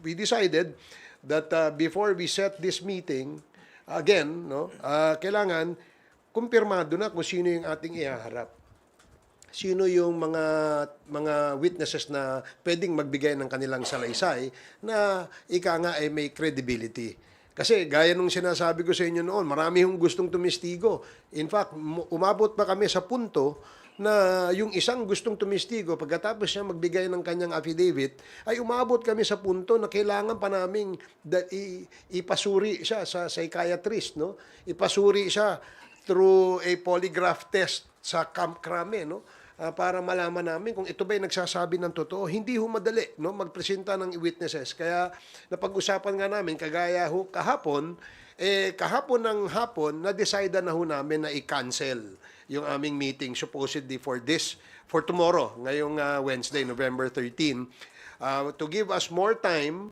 we decided that before we set this meeting, again, no, kailangan kumpirmado na kung sino yung ating ihaharap. Sino yung mga witnesses na pwedeng magbigay ng kanilang salaysay na ika nga ay may credibility. Kasi gaya nung sinasabi ko sa inyo noon, marami hong gustong tumistigo. In fact, umabot pa kami sa punto na yung isang gustong tumistigo, pagkatapos siya magbigay ng kanyang affidavit, ay umabot kami sa punto na kailangan pa naming ipasuri siya sa psychiatrist, no? Ipasuri siya through a polygraph test sa Camp Crame, no? Para malaman namin kung ito ba'y nagsasabi ng totoo. Hindi ho madali, no, magpresenta ng witnesses. Kaya napag-usapan nga namin, kagaya ho kahapon, kahapon ng hapon, na-decide na ho namin na i-cancel yung aming meeting supposedly for tomorrow, ngayong Wednesday, November 13, to give us more time